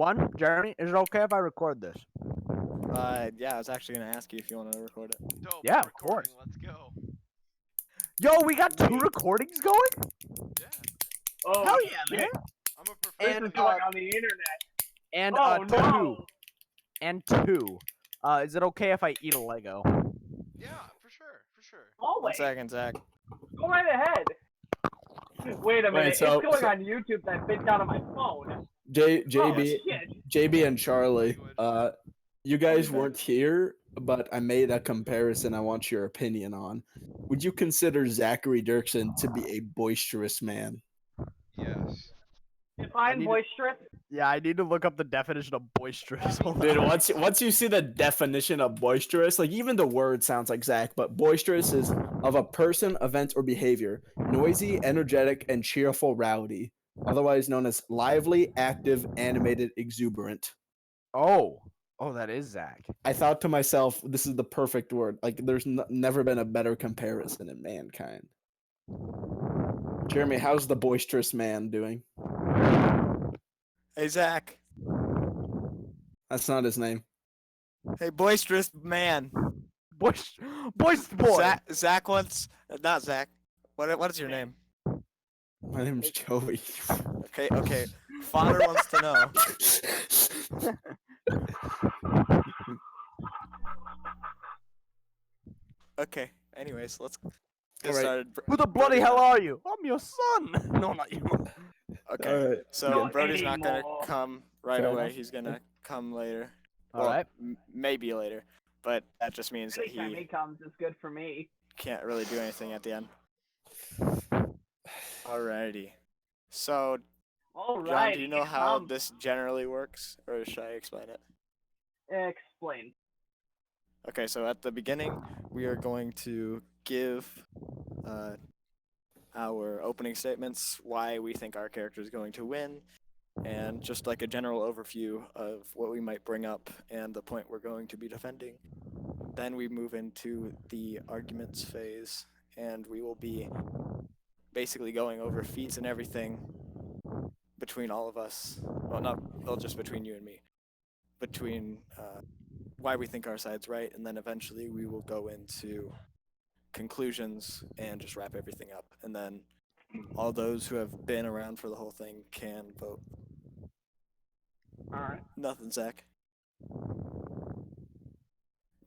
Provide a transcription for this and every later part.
One, Jeremy, is it okay if I record this? Yeah, I was actually gonna ask you if you want to record it. Dope. Yeah, I'm of recording. course. Let's go. Yo, we got two Wait. recordings going? Yeah. Oh, Hell yeah, shit. man. I'm a This professional. is going on the internet. And Oh, two. no. And two. Is it okay if I eat a Lego? Yeah, for sure. For sure. One Always. second, Zach. Go right ahead. Wait a minute. so- it's going so- on YouTube that fits out of my phone. JB, Oh, shit. JB, and Charlie. Language. You guys Okay. weren't here, but I made a comparison. I want your opinion on. Would you consider Zachary Dirksen to be a boisterous man? Yes. Define need- boisterous. Yeah, I need to look up the definition of boisterous. Hold Dude, on. once you see the definition of boisterous, like even the word sounds like Zach, but boisterous is of a person, event, or behavior, noisy, energetic, and cheerful, rowdy, otherwise known as lively, active, animated, exuberant. Oh, that is Zach. I thought to myself, this is the perfect word. Like, there's never been a better comparison in mankind. Jeremy, how's the boisterous man doing? Hey, Zach. That's not his name. Hey, boisterous man. Boist boy. Zach wants. Not Zach. What is your name? My name's Joey. Okay. Father wants to know. Okay. Anyways, let's get Alright. started. Who the bloody hell are you? I'm your son. No, not you. Okay. Alright. So Not Brody's not gonna anymore. come right Fair away. enough. He's gonna come later. All right. Maybe later, but that just means that Anytime he he comes is good for me. can't really do anything at the end. Alrighty. So, All John, right. do you know how this generally works, or should I explain it? Explain. Okay, so at the beginning, we are going to give our opening statements, why we think our character is going to win, and just like a general overview of what we might bring up and the point we're going to be defending. Then we move into the arguments phase, and we will be basically going over feats and everything between all of us. Well, just between you and me. Between why we think our side's right, and then eventually we will go into conclusions and just wrap everything up. And then all those who have been around for the whole thing can vote. All right. Nothing, Zach.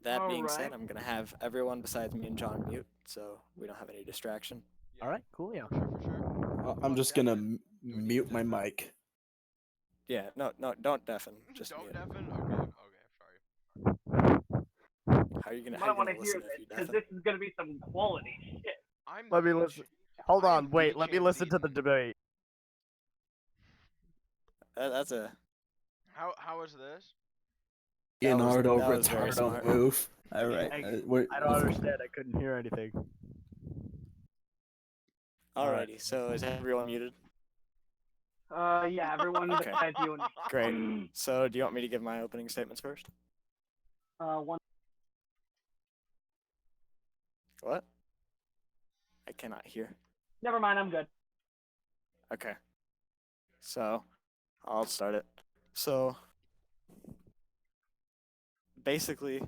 That being said, Alright. I'm gonna have everyone besides me and John mute, so we don't have any distraction. All right, cool. Yeah. For sure. I'm just gonna mute my mic. Yeah, no, don't deafen. Just Don't mute. deafen. Okay. Sorry. How are you gonna, You how might you want gonna to hear listen this if you because deafen? this is gonna be some quality shit. I'm. Let me the listen. ch- Hold I on. am Wait. the Let me listen to the champion. debate. That's a How is this? That was- Leonardo that was very retardo smart. move. All right. I don't understand. I couldn't hear anything. Alright. alrighty. So is everyone muted? Yeah, everyone Okay. besides you and Great. So do you want me to give my opening statements first? one. What? I cannot hear. Never mind, I'm good. Okay. So, I'll start it. So, basically,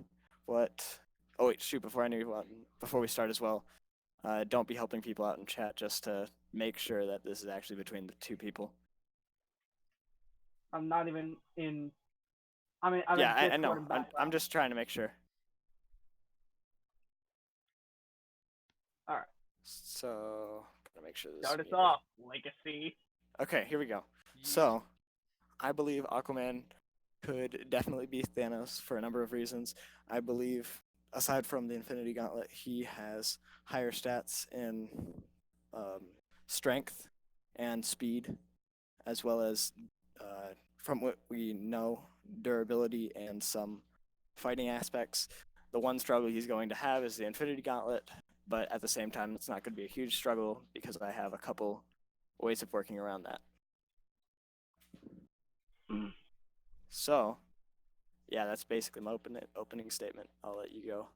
what? Oh wait, shoot! Before we start as well, don't be helping people out in chat just to make sure that this is actually between the two people. I'm not even in. I'm in Yeah, I Discord know. and I'm background. just trying to make sure. Alright. So, gotta make sure this. Start is us muted. off, Legacy. Okay, here we go. So, I believe Aquaman could definitely be Thanos for a number of reasons. I believe, aside from the Infinity Gauntlet, he has higher stats in strength and speed, as well as, from what we know, durability and some fighting aspects. The one struggle he's going to have is the Infinity Gauntlet, but at the same time, it's not going to be a huge struggle because I have a couple ways of working around that. So, yeah, that's basically my opening statement. I'll let you go.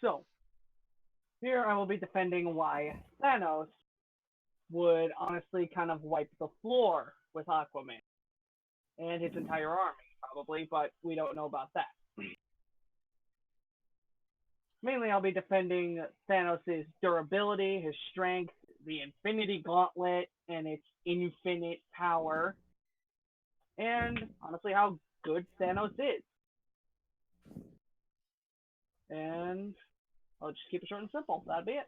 So, here I will be defending why Thanos would honestly kind of wipe the floor with Aquaman and his entire army, probably, but we don't know about that. Mainly, I'll be defending Thanos' durability, his strength, the Infinity Gauntlet, and its infinite power, and honestly, how good Thanos is. And I'll just keep it short and simple. That'd be it.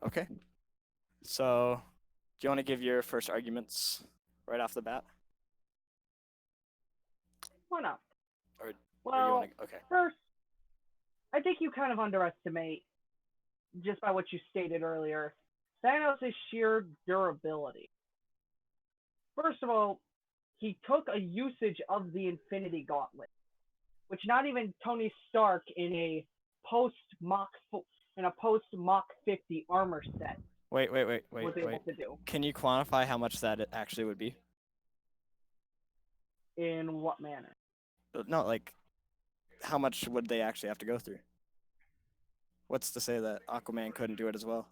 Okay. So, do you want to give your first arguments right off the bat? Why not? Or you Well, want to? Okay. first, I think you kind of underestimate, just by what you stated earlier, Thanos' sheer durability. First of all, he took a usage of the Infinity Gauntlet, which not even Tony Stark in a post Mach 50 armor set Wait. was able to do. Can you quantify how much that it actually would be? In what manner? No, like, how much would they actually have to go through? What's to say that Aquaman couldn't do it as well?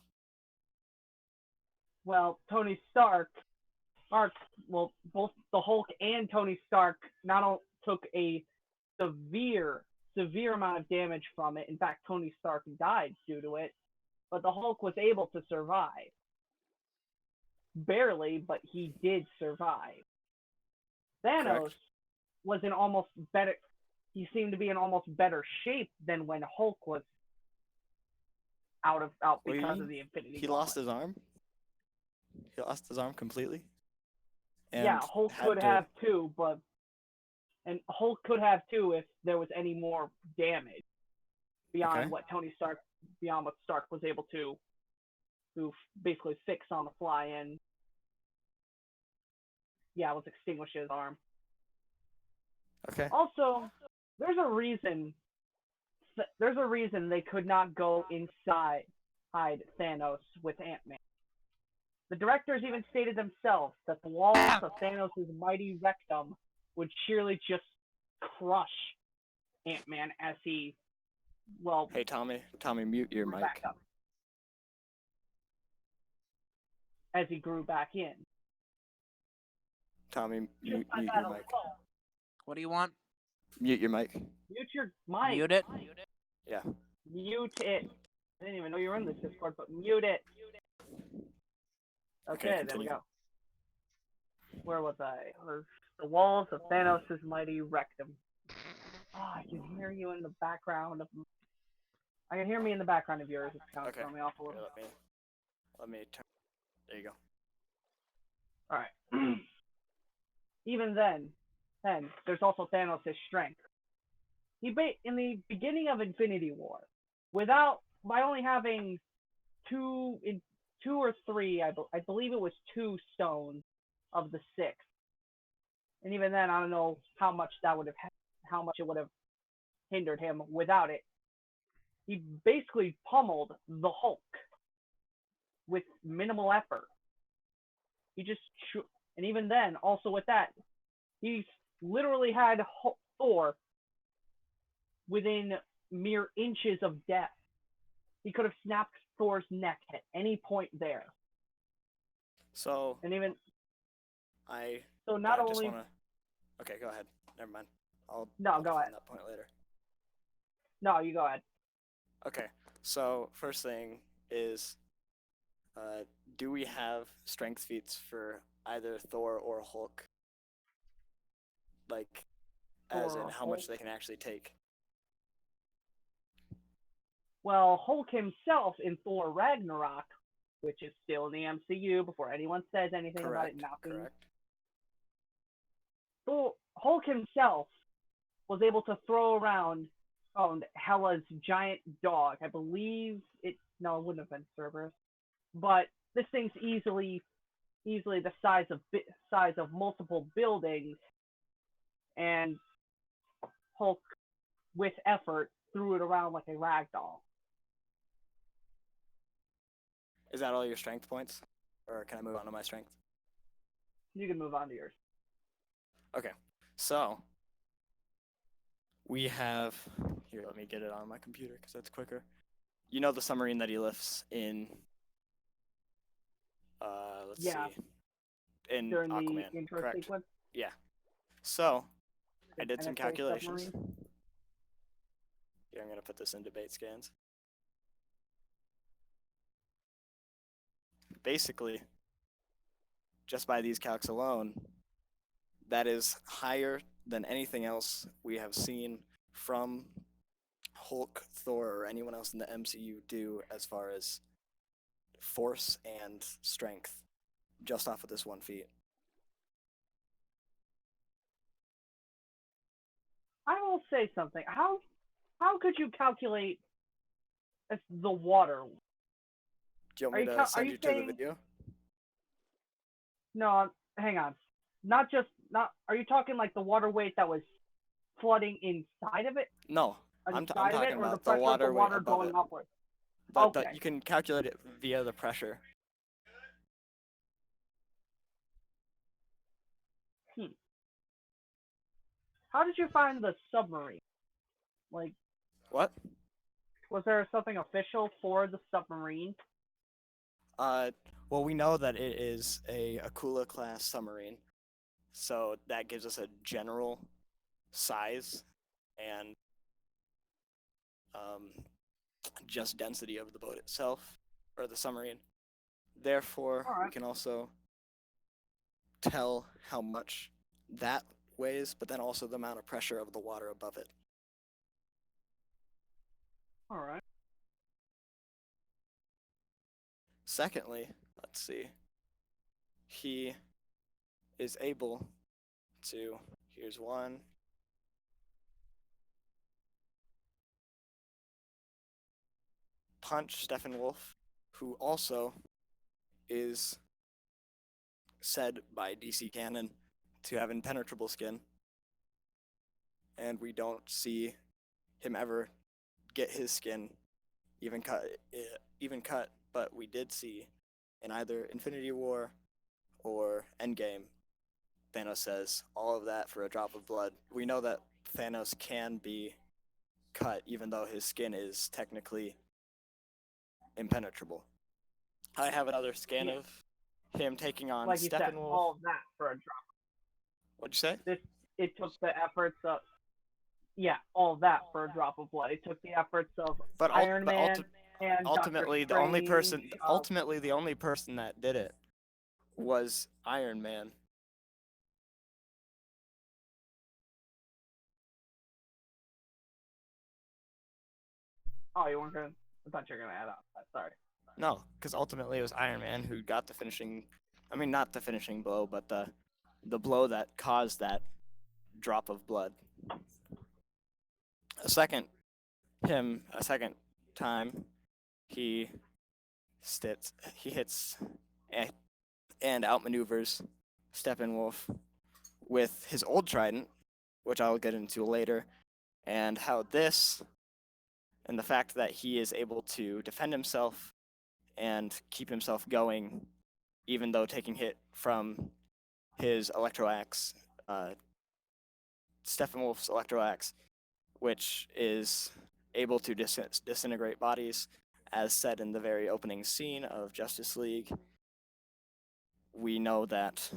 Well, Tony Stark, well, both the Hulk and Tony Stark not only took a severe amount of damage from it. In fact, Tony Stark died due to it, but the Hulk was able to survive. Barely, but he did survive. Thanos Correct. was in almost better. He seemed to be in almost better shape than when Hulk was out What do you because mean? of the Infinity He Gauntlet. lost his arm? He lost his arm completely? And Yeah, Hulk had could to- have too, and Hulk could have too if there was any more damage beyond Okay. what Stark was able to basically fix on the fly and was extinguish his arm. Okay. Also, there's a reason they could not go inside Thanos with Ant-Man. The directors even stated themselves that the walls of Thanos' mighty rectum would surely just crush Ant-Man as he, Hey, Tommy, mute your grew mic. back up. As he grew back in. Tommy, mute Just by your that mic. alone. What do you want? Mute your mic. Mute your mic. Mute it. Yeah. Mute it. I didn't even know you were in this Discord, but mute it. Okay, Okay, there we continue. go. Where was I? The walls of Thanos' mighty rectum. Oh, I can hear you in the background of. I can hear me in the background of yours. It's kind of Okay. throwing me off a Here, little. let me turn. There you go. All right. Even then, there's also Thanos' strength. In the beginning of Infinity War, by only having two or three, I believe it was 2 stones of the 6, and even then, I don't know how much it would have hindered him without it. He basically pummeled the Hulk with minimal effort. And even then, also with that, he literally had Thor within mere inches of death. He could have snapped Thor's neck at any point there. So And even I. so, not I just only wanna. Okay, go ahead. Never mind. I'll go defend ahead. that point later. No, you go ahead. Okay. So first thing is, do we have strength feats for either Thor or Hulk? Like, as Thor in or how much Hulk? they can actually take. Well, Hulk himself in Thor Ragnarok, which is still in the MCU before anyone says anything about it, nothing. Correct. Hulk himself was able to throw around Hela's giant dog. I believe it wouldn't have been Cerberus, but this thing's easily the size of multiple buildings, and Hulk, with effort, threw it around like a rag doll. Is that all your strength points, or can I move on to my strength? You can move on to yours. Okay. So we have here. Let me get it on my computer because that's quicker. You know the submarine that he lifts in. Let's Yeah. see. in during Aquaman. the intro Correct. sequence. Yeah. So I The did some NSA calculations. submarine. Here, I'm gonna put this in debate scans. Basically, just by these calcs alone, that is higher than anything else we have seen from Hulk, Thor, or anyone else in the MCU do as far as force and strength, just off of this one feat. I will say something. How could you calculate the water? Do you want Are me you to are send you you to the saying video? no? Hang on. Not. Are you talking like the water weight that was flooding inside of it? No, I'm Inside of it, talking or the about the pressure of the water weight water above going it. upwards? The, Okay. you can calculate it via the pressure. How did you find the submarine? Like, What? was there something official for the submarine? Well, we know that it is a Akula class submarine, so that gives us a general size and just density of the boat itself, or the submarine. Therefore, we Alright. can also tell how much that weighs, but then also the amount of pressure of the water above it. Alright. Secondly, let's see. He is able to, here's one. Punch Steppenwolf, who also is said by DC Canon to have impenetrable skin. And we don't see him ever get his skin even cut, but we did see in either Infinity War or Endgame, Thanos says all of that for a drop of blood. We know that Thanos can be cut even though his skin is technically impenetrable. I have another scan of him taking on Like you said, Steppenwolf. all of that for a drop. What'd you say? It took the efforts of, all of that for a drop of blood. It took the efforts of Iron Man and ultimately Doctor the only Strange, person ultimately the only person that did it was Iron Man. Oh, you weren't gonna? I thought you were gonna add up. Sorry. No, because ultimately it was Iron Man who got the finishing. I mean, not the finishing blow, but the blow that caused that drop of blood. A second time, he hits and outmaneuvers Steppenwolf with his old trident, which I'll get into later, and how this and the fact that he is able to defend himself and keep himself going, even though taking hit from his electroaxe, Steppenwolf's electroaxe, which is able to disintegrate bodies, as said in the very opening scene of Justice League. We know that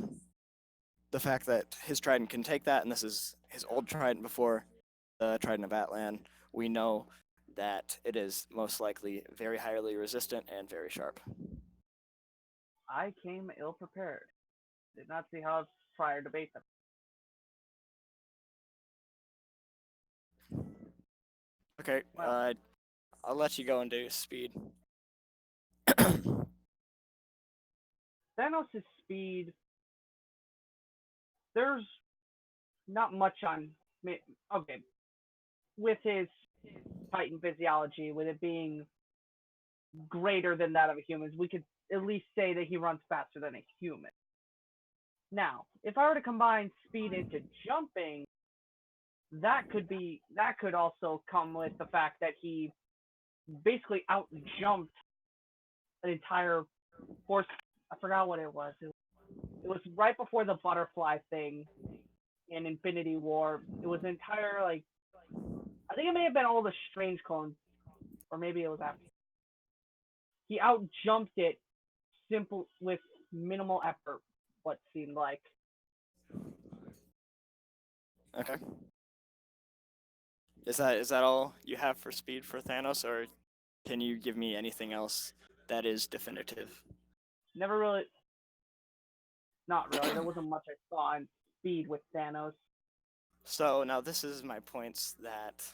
the fact that his trident can take that, and this is his old trident before the trident of Atlan, we know that it is most likely very highly resistant and very sharp. I came ill prepared. Did not see how prior debate them. Okay, Wow. I'll let you go into speed. Thanos' speed. There's not much on. Okay, with his Titan physiology, with it being greater than that of a human, we could at least say that he runs faster than a human. Now, if I were to combine speed into jumping, that could also come with the fact that he basically out jumped an entire force. I forgot what it was. It was right before the butterfly thing in Infinity War. It was an entire I think it may have been all the Strange clones, or maybe it was after. He out jumped it simple with minimal effort what seemed like. Okay. Is that all you have for speed for Thanos, or can you give me anything else that is definitive? Never really. Not really. There wasn't much I saw in speed with Thanos. So now this is my points that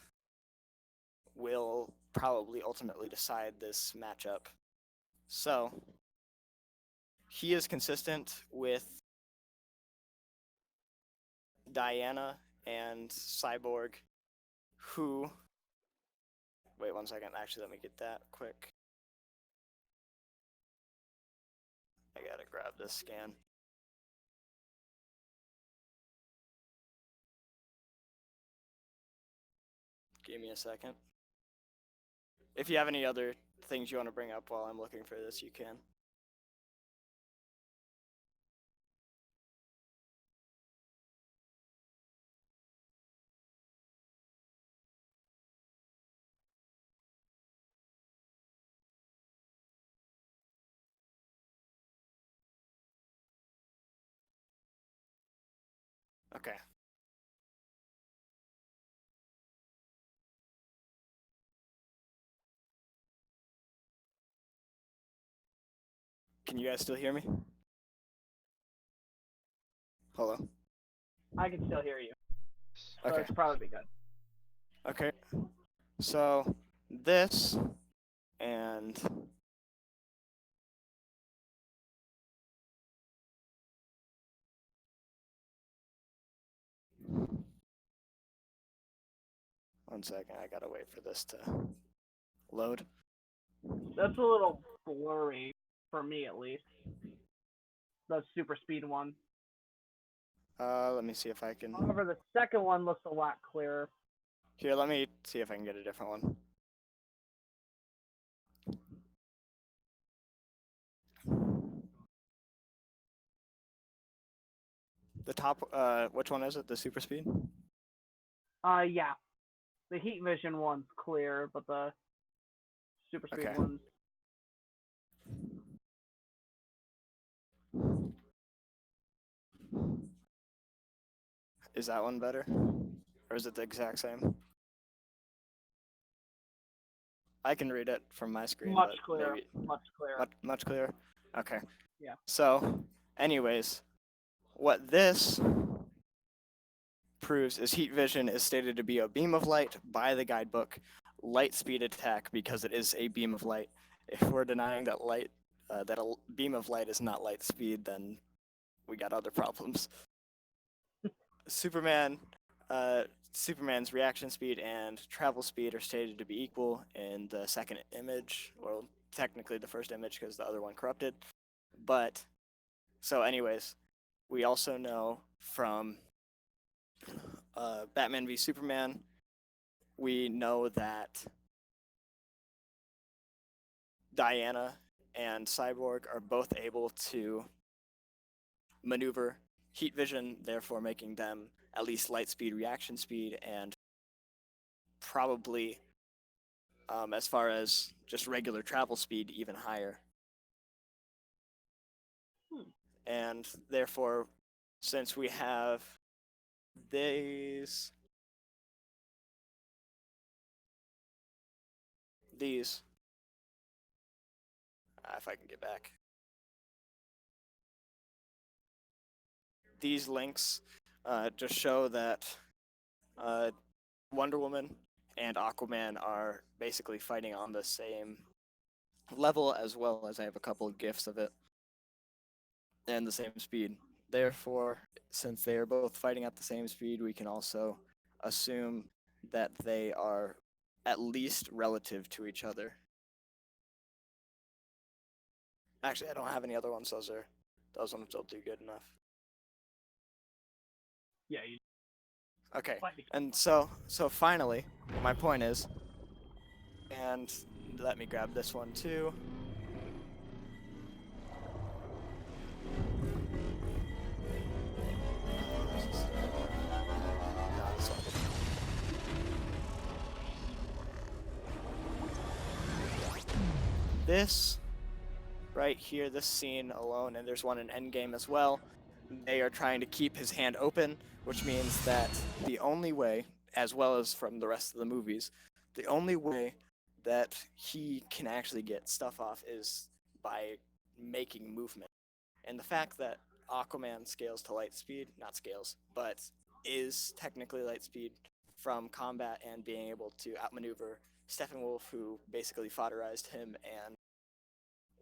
will probably ultimately decide this matchup. So he is consistent with Diana and Cyborg, who. Wait 1 second. Actually, let me get that quick. I gotta grab this scan. Give me a second. If you have any other things you want to bring up while I'm looking for this, you can. Okay. Can you guys still hear me? Hello? I can still hear you. So Okay. it's probably good. Okay. So this and one second, I gotta wait for this to load. That's a little blurry for me, at least. The super speed one. Let me see if I can. However, the second one looks a lot clearer. Here, let me see if I can get a different one. The top, which one is it? The super speed? Yeah. The heat vision one's clear, but the super speed Okay. one's. Is that one better? Or is it the exact same? I can read it from my screen, Much but clearer. maybe Much clearer. much clearer. Okay. Yeah. So, anyways, what this proves is heat vision is stated to be a beam of light by the guidebook, light speed attack because it is a beam of light. If we're denying that that a beam of light is not light speed, then we got other problems. Superman, Superman's reaction speed and travel speed are stated to be equal in the second image, or technically the first image because the other one corrupted. But, so anyways, we also know from Batman v Superman, we know that Diana and Cyborg are both able to maneuver heat vision, therefore making them at least light speed, reaction speed, and probably, as far as just regular travel speed, even higher. And therefore, since we have these, if I can get back, these links just show that Wonder Woman and Aquaman are basically fighting on the same level, as well as I have a couple of GIFs of it, and the same speed. Therefore, since they are both fighting at the same speed, we can also assume that they are at least relative to each other. Actually, I don't have any other ones. Those ones don't do good enough. Yeah. Okay, and so finally, my point is, and let me grab this one too. This right here, this scene alone, and there's one in Endgame as well, they are trying to keep his hand open, which means that the only way, as well as from the rest of the movies, the only way that he can actually get stuff off is by making movement. And the fact that Aquaman scales to light speed, not scales, but is technically light speed from combat and being able to outmaneuver Steppenwolf, who basically fodderized him, and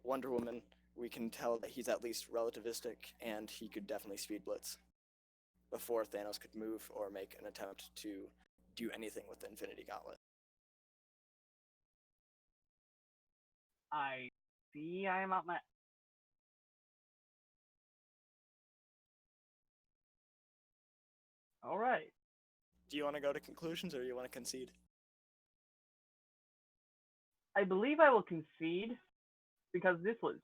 Wonder Woman, we can tell that he's at least relativistic and he could definitely speed blitz before Thanos could move or make an attempt to do anything with the Infinity Gauntlet. I see. I am out my. All right. Do you want to go to conclusions or you want to concede? I believe I will concede because this was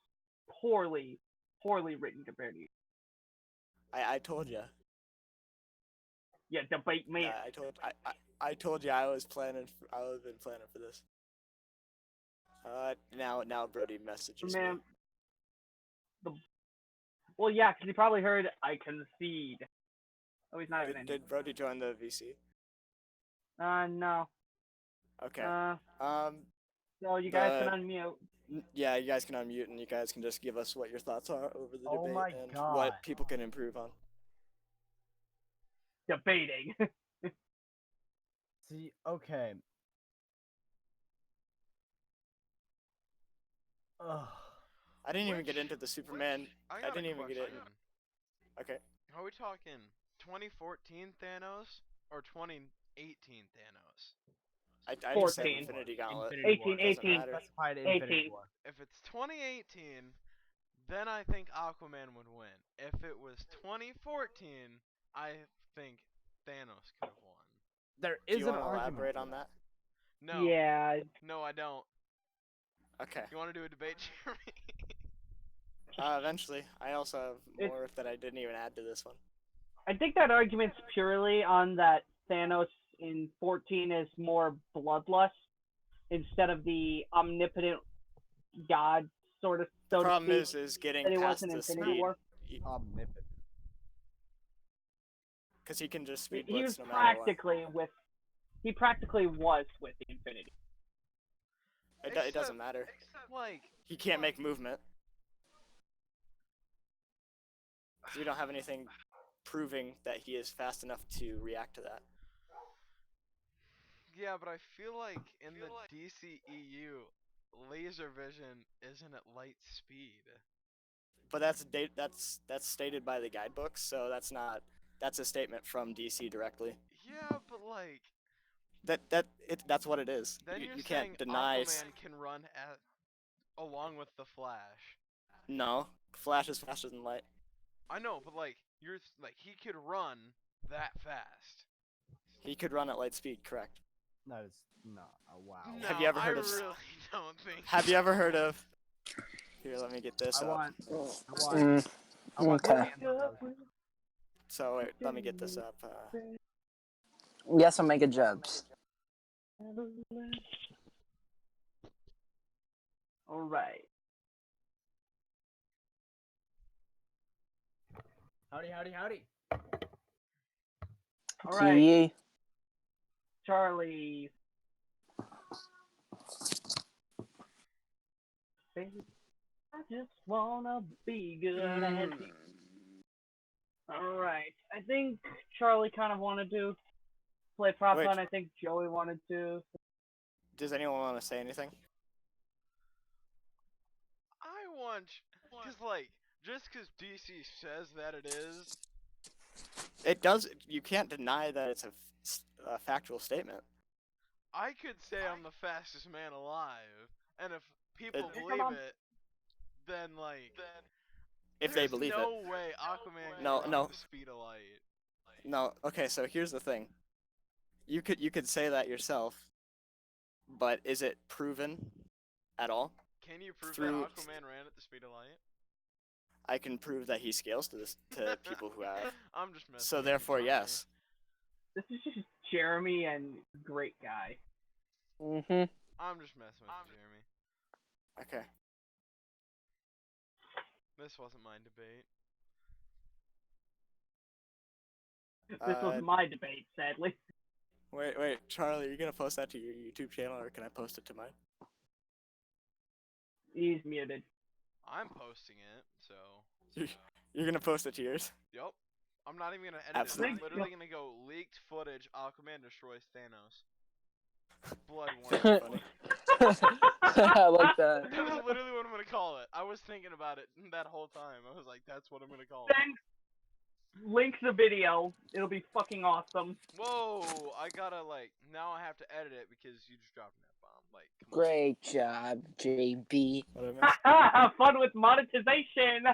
poorly written compared to you. I told you. Yeah, debate man. I told you I was planning. I was been planning for this. Now Brody messages me. Man, well, yeah, because he probably heard I concede. Oh, he's not even in. Did Brody join the VC? No. Okay. So you guys can unmute. Yeah, you guys can unmute and you guys can just give us what your thoughts are over the Oh debate my and God. what people can improve on. Debating. See, okay. Ugh. I didn't even get into the Superman. I didn't even get in. Okay. Are we talking 2014 Thanos or 2018 Thanos? I just said 14. Infinity Gauntlet. Infinity 18, War. Doesn't 18. matter. Specified Infinity 18. War. If it's 2018, then I think Aquaman would win. If it was 2014, I think Thanos could have won. There Do is you an want to argument elaborate for on that? No. Yeah. No, I don't. Okay. You want to do a debate, Jeremy? Eventually. I also have more that I didn't even add to this one. I think that argument's purely on that Thanos in 14 is more bloodlust instead of the omnipotent god sort of. The So problem to speak, is getting that it past was in the Infinity speed. War. omnipotent. Because he can just speed He was blitz no matter what. he practically was with the Infinity. It doesn't matter. Like, He can't make movement. You don't have anything proving that he is fast enough to react to that. yeah, but I feel like in the DCEU, laser vision isn't at light speed. But that's stated by the guidebooks, so that's a statement from DC directly. Yeah, but like, That's what it is. then You saying can't deny. Aquaman can run along with the Flash. No, Flash is faster than light. I know, but like, he could run that fast. He could run at light speed, correct? That is not. Wow. No, Have you ever heard I of? really don't think. Have you ever heard of? Here, let me get this I up. want. I want Okay. So wait, let me get this up. Yes, I'm making jobs. All right. Howdy. All right, Yee. Charlie. Baby, I just wanna be good as you. All right. I think Charlie kind of wanted to play prop Wait. hunt. I think Joey wanted to. Does anyone want to say anything? I want, cause like, just cause DC says that it is. It does. You can't deny that it's a factual statement. I could say I'm the fastest man alive, and if people It- believe it, then like, If they there's believe no it. way Aquaman can No, run no. at the speed of light. No. Okay. So here's the thing. You could say that yourself, but is it proven at all? Can you prove Through- that Aquaman ran at the speed of light? I can prove that he scales to people who have. I'm just messing. So with you, therefore, Johnny. yes. This is just Jeremy and great guy. Mhm. I'm just messing with you, Jeremy. Okay. This wasn't my debate. This was my debate, sadly. Wait, Charlie, are you gonna post that to your YouTube channel, or can I post it to mine? He's muted. I'm posting it, so. You're gonna post it to yours? Yup. I'm not even gonna edit Absolutely. it. I'm literally gonna go leaked footage. Aquaman destroys Thanos. Blood Very one. funny. I like that. That was literally what I'm gonna call it. I was thinking about it that whole time. I was like, that's what I'm gonna call it. Thanks. Link the video. It'll be fucking awesome. Whoa! I gotta like now I have to edit it because you just dropped an F-bomb. Like, come on. Great job, JB. What I missed? Have fun with monetization.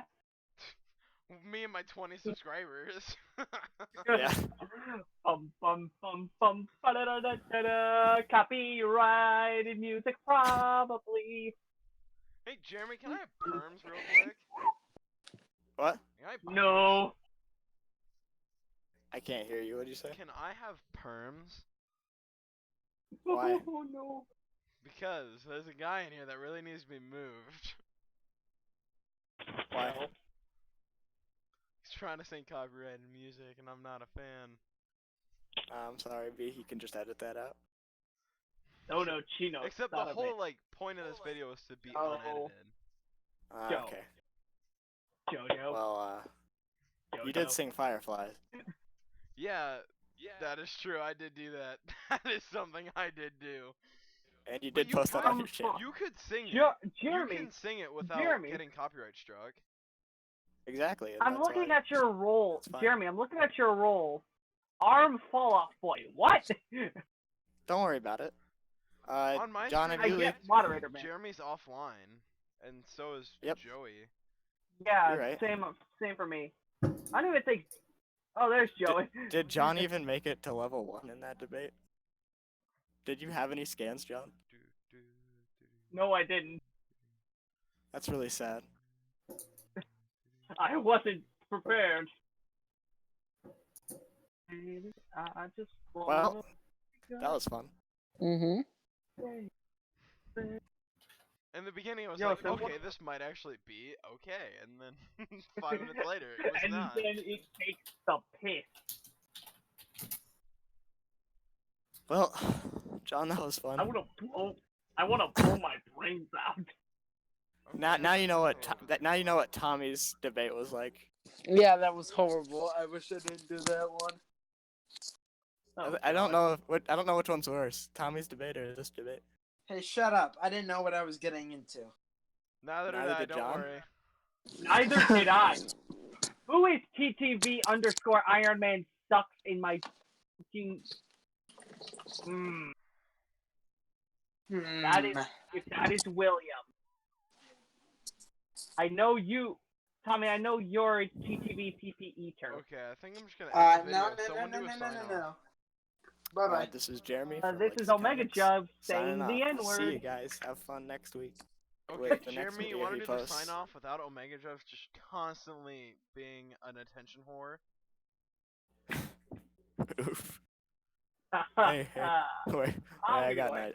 Me and my 20 subscribers. Yeah. Ba-da-da-da-da-da. Copyrighted music, probably. Hey Jeremy, can I have perms real quick? What? Can I buy No. I can't hear you. What did you say? Can I have perms? Why? Oh no. Because there's a guy in here that really needs to be moved. Why? He's trying to sing copyrighted music, and I'm not a fan. I'm sorry, B. You can just edit that out. Oh no, Chino. Except the whole like point of this video is to be Oh. unedited. Joe. Okay. Jojo. Well, Jojo. you did sing Fireflies. Yeah, that is true. I did do that. That is something I did do. And you But did you post that on can- your channel. You could sing it. Jeremy. You can sing it without Jeremy. getting copyright struck. Exactly. and I'm that's looking why- at your roll, It's fine. Jeremy. I'm looking at your roll. Arm fall off boy. What? Don't worry about it. On my John, stream, have I you get moderator man. Jeremy's offline, and so is Yep. Joey. Yeah, You're right. same for me. I don't even think. Oh, there's Joey. Did John even make it to level 1 in that debate? Did you have any scans, John? No, I didn't. That's really sad. I wasn't prepared. I just. Well, that was fun. Mm-hmm. In the beginning, I was Yo, like, so okay, what- this might actually be okay, and then 5 minutes later, it was And not. then it takes the piss. Well, John, that was fun. I wanna blow my brains out. Now you know what now you know what Tommy's debate was like. Yeah, that was horrible. I wish I didn't do that one. I don't know I don't know which one's worse, Tommy's debate or this debate. Hey, shut up. I didn't know what I was getting into. Neither did Neither I, did don't John. worry. Neither did I. Who is TTV underscore Iron Man sucks in my fucking. That is William. I know you, Tommy. I know you're a TTV PPE term. Okay, I think I'm just gonna end the video. No. Someone do a sign off. Bye-bye. This is Jeremy. From This is Legacy Omega Comics, Jub signing saying the off. N See you word. guys. Have fun next week. Okay, Wait, the next Jeremy, you video want he to do the posts- sign off without Omega Jobs just constantly being an attention whore? Oof. Hey, wait, I got Anyway.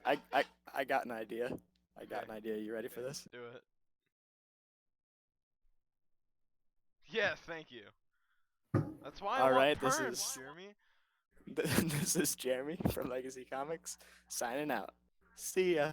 I got an idea. I got an idea. You ready for this? Do it. Yes, thank you. That's why I Alright, want this perms, is- Jeremy. This is Jeremy from Legacy Comics signing out. See ya.